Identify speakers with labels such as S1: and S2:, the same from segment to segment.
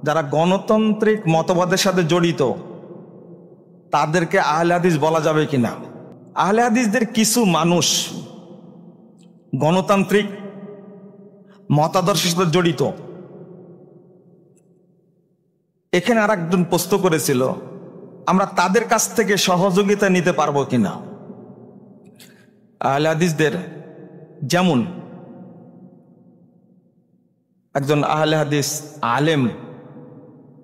S1: যারা গণতান্ত্রিক মতবাদের সাথে জড়িত তাদেরকে আহলে হাদিস বলা যাবে কিনা। আহলে হাদিসদের কিছু মানুষ গণতান্ত্রিক মতাদর্শের সাথে জড়িত। এখানে আর একজন প্রশ্ন করেছিল, আমরা তাদের কাছ থেকে সহযোগিতা নিতে পারবো কিনা। আহলে হাদিসদের যেমন একজন আহলে হাদিস আলেম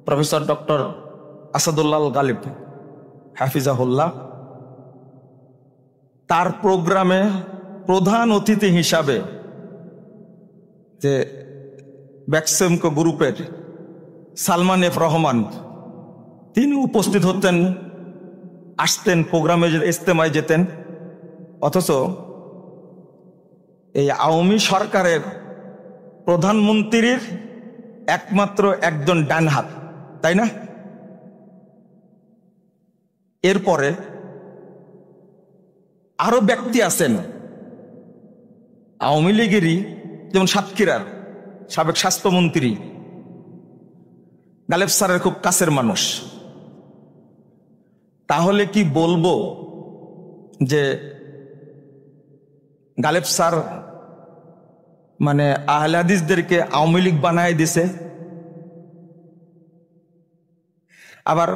S1: প্রফেসর ডক্টর আসাদুল্লাহ গালিব হাফিজাহুল্লাহ, তার প্রোগ্রামে প্রধান অতিথি হিসাবে যে ব্যাকসেমকো গ্রুপের সালমান এফ রহমান তিনি উপস্থিত হতেন, আসতেন, প্রোগ্রামে ইজতেমায় যেতেন। অথচ এই আওয়ামী সরকারের প্রধানমন্ত্রীর একমাত্র একজন ডান হাত, তাই না? এরপরে আরো ব্যক্তি আছেন আওয়ামী লীগেরই, যেমন সাতক্ষীরার সাবেক স্বাস্থ্যমন্ত্রী গালেব স্যারের খুব কাছের মানুষ। তাহলে কি বলবো যে গালেব স্যার মানে আহলে হাদিসদেরকে আওয়ামী লীগ বানায় দিছে? আবার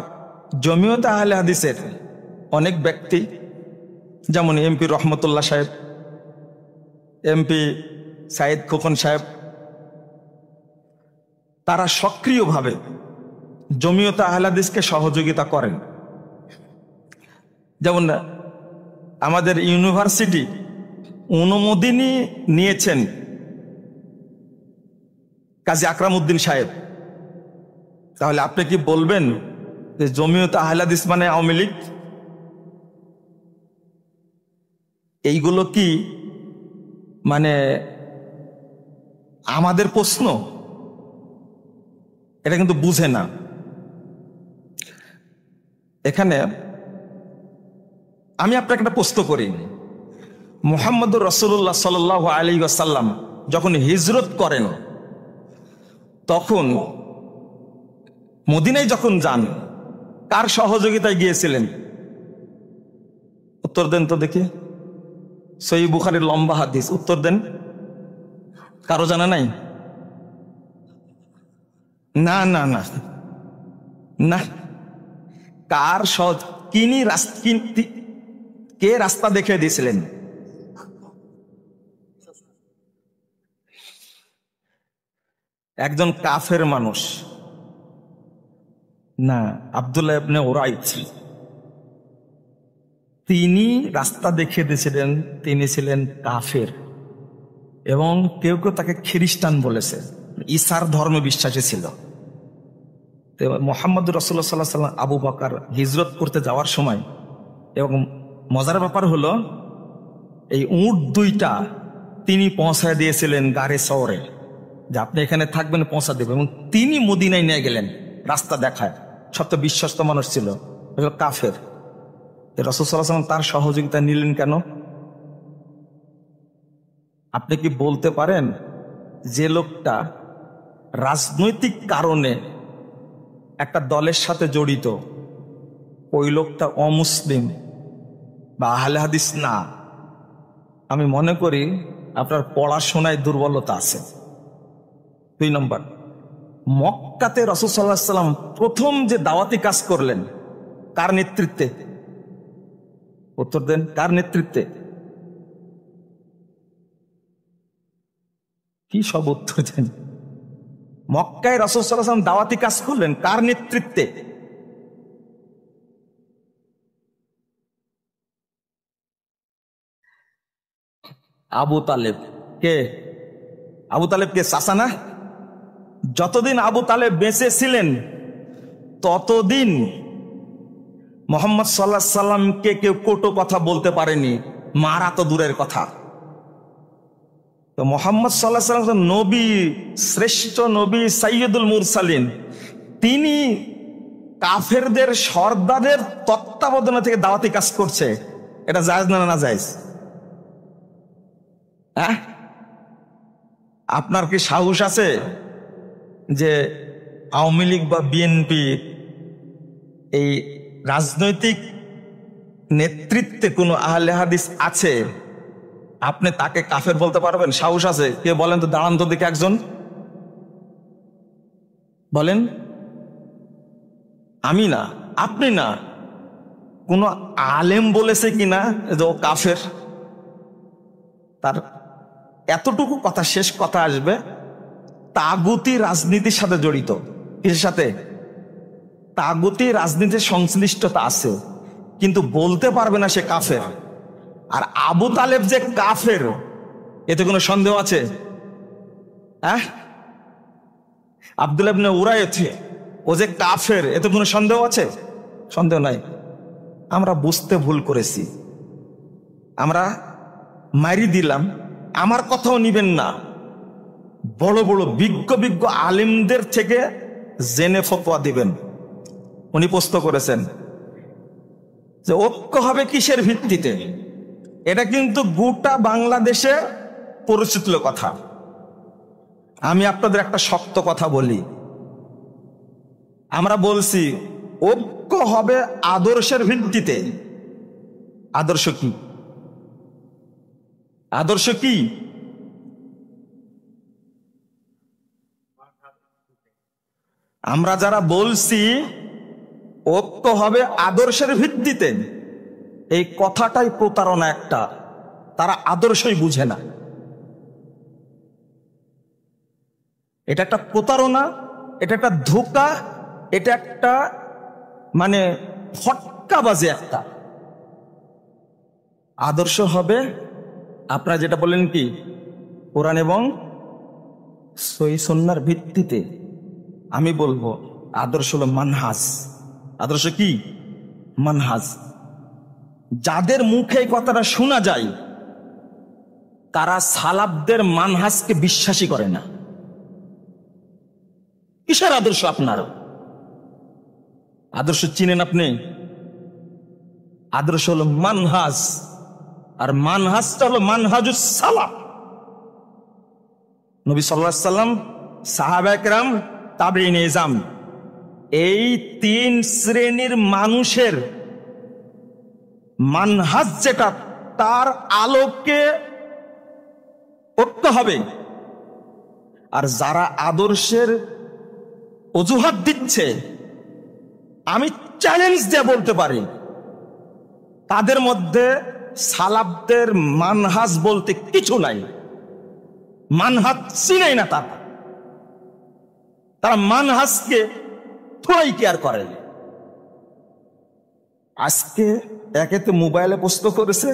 S1: জমিয়তে আহলে হাদিসের অনেক ব্যক্তি, যেমন এমপি রহমতুল্লাহ সাহেব, এমপি সাইদ খোকন সাহেব, তারা সক্রিয়ভাবে জমিয়তে আহলে হাদিসকে সহযোগিতা করেন। যেমন আমাদের ইউনিভার্সিটি অনুমোদনই নিয়েছেন কাজী আকরাম উদ্দিন সাহেব। তাহলে আপনি কি বলবেন যে জমিয়তে আহলে হাদিস মানে আওয়ামী লীগ? এইগুলো কি মানে আমাদের প্রশ্ন? এটা কিন্তু বুঝে না। এখানে আমি আপনাকে একটা প্রশ্ন করি, মুহাম্মদুর রাসূলুল্লাহ সাল্লাল্লাহু আলাইহি ওয়াসাল্লাম যখন হিজরত করেন, তখন মদিনায় যখন যান, কার সহযোগিতায় গিয়েছিলেন? উত্তর দেন তো দেখি। সহিহ বুখারীর লম্বা হাদিস, উত্তর দেন। কারো জানা নাই? না না না না, কার কে রাস্তা দেখে দিয়েছিলেন? একজন কাফের মানুষ না, আব্দুল্লাহ ইবনে উরাইত, তিনি রাস্তা দেখিয়ে দিয়েছিলেন। তিনি ছিলেন কাফের এবং কেউ কেউ তাকে খ্রিস্টান বলেছে, ঈসার ধর্মে বিশ্বাসী ছিল। তো মুহাম্মদুর রাসূলুল্লাহ সাল্লাল্লাহু আলাইহি ওয়াসাল্লাম আবু বকর হিজরত করতে যাওয়ার সময়, এবং মজার ব্যাপার হলো এই উট দুইটা তিনি পৌঁছায় দিয়েছিলেন গাড়ি শহরে, যে আপনি এখানে থাকবেন, পৌঁছা দেবেন। এবং তিনি মদিনায় নিয়ে গেলেন রাস্তা দেখায়। সবচেয়ে বিশ্বস্ত মানুষ ছিল, কাফের। রাসূল সাল্লাল্লাহু আলাইহি ওয়াসাল্লাম তার সহযোগিতা নিলেন কেন? আপনি কি বলতে পারেন যে লোকটা রাজনৈতিক কারণে একটা দলের সাথে জড়িত, ওই লোকটা অমুসলিম বা আহলে হাদিস না? আমি মনে করি আপনার পড়াশোনায় দুর্বলতা আছে। 2 নম্বর, মক্কাতে রাসূল সাল্লাল্লাহু আলাইহি ওয়াসাল্লাম প্রথম যে দাওয়াতি কাজ করলেন, কার নেতৃত্বে? উত্তর দেন, কার নেতৃত্বে? কি সব উত্তর দেন? মক্কায় রাসূল সাল্লাল্লাহু আলাইহি ওয়াসাল্লাম দাওয়াতি কাজ করলেন, কার নেতৃত্বে? আবু তালেব। কে আবু তালেব? কে? চাচা না? যতদিন আবু তালেব বেঁচে ছিলেন ততদিন মুহাম্মদ সাল্লাল্লাহু আলাইহি সাল্লামকে কেউ কটু কথা বলতে পারেনি, মারা তো দূরের কথা। তো মুহাম্মদ সাল্লাল্লাহু আলাইহি সাল্লাম নবী, শ্রেষ্ঠ নবী, সাইয়্যিদুল মুরসালিন, তিনি কাফেরদের সর্দারের তত্ত্বাবধানে থেকে দাওয়াতি কাজ করছে। এটা জায়েজ না না জায়েজ? হ্যাঁ, আপনার কি সাহস আছে যে আওয়ামী লীগ বা বিএনপি এই রাজনৈতিক নেতৃত্বে কোনো আহলে হাদিস আছে, আপনি তাকে কাফের বলতে পারবেন? সাহস আছে? কে বলেন তো, দাঁড়ান তো দেখে একজন বলেন। আমি না, আপনি না, কোন আলেম বলেছে কিনা যে ও কাফের? তার এতটুকু কথা, শেষ কথা আসবে, তাগুতি রাজনীতির সাথে জড়িত। কিসের সাথে? তাগুতি রাজনীতির সংশ্লিষ্টতা আছে, কিন্তু বলতে পারবে না সে কাফের। আর আবু তালেব যে কাফের, এতে কোনো সন্দেহ আছে? হ্যাঁ, আব্দুল্লাহ ইবনে উরাইয়া ও যে কাফের, এতে কোনো সন্দেহ আছে? সন্দেহ নাই। আমরা বুঝতে ভুল করেছি, আমরা মারি দিলাম। আমার কথাও নিবেন না, বড় বড় বিজ্ঞ বিজ্ঞ আলেমদের থেকে জেনে ফতোয়া দিবেন। উনি প্রশ্ন করেছেন যে ঐক্য হবে কিসের ভিত্তিতে? এটা কিন্তু গোটা বাংলাদেশে পরিচিত কথা। আমি আপনাদের একটা শক্ত কথা বলি, আমরা বলছি ঐক্য হবে আদর্শের ভিত্তিতে। আদর্শ কি? আদর্শ কি? আমরা যারা বলছি ঐক্য হবে আদর্শের ভিত্তিতে, এই কথাটাই প্রতারণা একটা। তারা আদর্শই বুঝে না, এটা একটা প্রতারণা, এটা একটা ধোঁকা, এটা একটা মানে ফটকাবাজি একটা। আদর্শ হবে আপনারা যেটা বলেন কি, কোরআন এবং সহিহ সুন্নাহর ভিত্তিতে। আমি বলবো আদর্শ হলো মানহাজ। আদর্শ কি? মানহাজ। যাদের মুখে এই কথাটা শোনা যায়, তারা সালাফদের মানহাজকে বিশ্বাসই করে না। কিসের আদর্শ আপনার? আদর্শ চিনেন আপনি? আদর্শ হলো মানহাজ, আর মানহাজটা হলো মানহাজুস সালাফ। নবী সাল্লাল্লাহু আলাইহি সাল্লাম, সাহাবায়ে কেরাম, তাবেঈন ইজাম, এই তিন শ্রেণীর মানুষের মানহাজ যেটা, তার আলোকে ঐক্য হবে। আর যারা আদর্শের অজুহাত দিচ্ছে, আমি চ্যালেঞ্জ দিয়ে বলতে পারি, তাদের মধ্যে সালাফদের মানহাজ বলতে কিছু নাই। মানহাজ চিনেই না তারা। তারা মানহাজকে থোড়াই কেয়ার করে। আজকে একে তো মোবাইলে পোস্ট করেছে,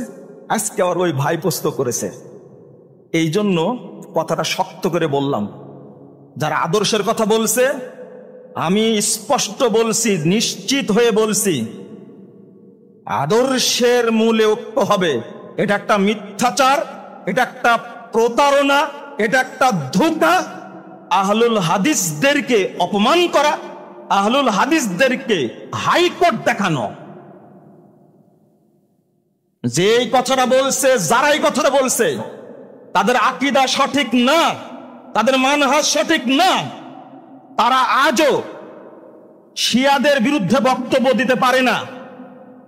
S1: আজকে আবার ওই ভাই পোস্ট করেছে। এই জন্য কথাটা শক্ত করে বললাম, যারা আদর্শের কথা বলছে, আমি স্পষ্ট বলছি, নিশ্চিত হয়ে বলছি, আদর্শের মূলে ঐক্য হবে। এটা একটা মিথ্যাচার, এটা একটা প্রতারণা, এটা একটা ধোঁকা। আহলুল হাদিসদেরকে অপমান করা, আহলুল হাদিসদেরকে হাইকোর্ট দেখানো। যে এই কথাটা বলছে, যারা এই কথাটা বলছে, তাদের আকীদা সঠিক না, তাদের মানহাজ সঠিক না। তারা আজও শিয়াদের বিরুদ্ধে বক্তব্য দিতে পারে না,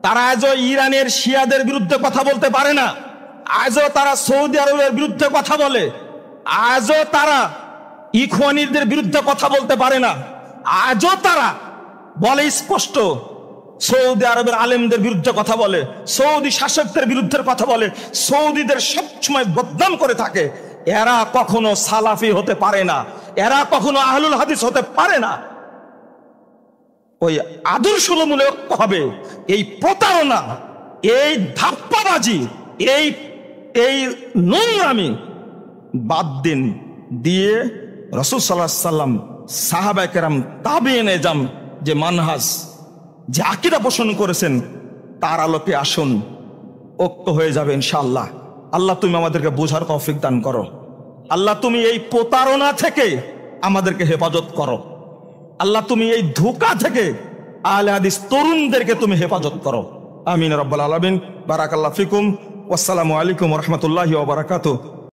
S1: তারা আজও ইরানের শিয়াদের বিরুদ্ধে কথা বলতে পারে না, আজও তারা সৌদি আরবের বিরুদ্ধে কথা বলে, আজও তারা ইখওয়ানিদের বিরুদ্ধে কথা বলতে পারে না, আজও তারা বলে স্পষ্ট সৌদি আরবের আলেমদের বিরুদ্ধে কথা বলে, সৌদি শাসকদের বিরুদ্ধে কথা বলে, সৌদিদের সবসময় বদনাম করে থাকে। এরা কখনো সালাফি হতে পারে না, এরা কখনো আহলুল হাদিস হতে পারে না। ওই আদর্শমূলক ঐক্য হবে। এই প্রতারণা, এই ধাপ্পাবাজি, এই নোংরামি বাদ দিন। দিয়ে রাসূল সাল্লাল্লাহু আলাইহি সাল্লাম, সাহাবায়ে কেরাম, তাবেঈন ইজাম যে মানহাজ, যে আকীদা পোষণ করেছেন, তার আলোকে আসুন, ঐক্য হয়ে যাবে ইনশাআল্লাহ। আল্লাহ তুমি আমাদেরকে বোঝার তৌফিক দান করো। আল্লাহ তুমি এই প্রতারণা থেকে আমাদেরকে হেফাজত করো। আল্লাহ তুমি এই ধোঁকা থেকে আহলে হাদিস তরুণদেরকে তুমি হেফাজত করো। আমিন রাব্বাল আলামিন। বারাকাল্লাহু ফিকুম। ওয়াসসালামু আলাইকুম ওয়া রাহমাতুল্লাহি ওয়া বারাকাতুহু।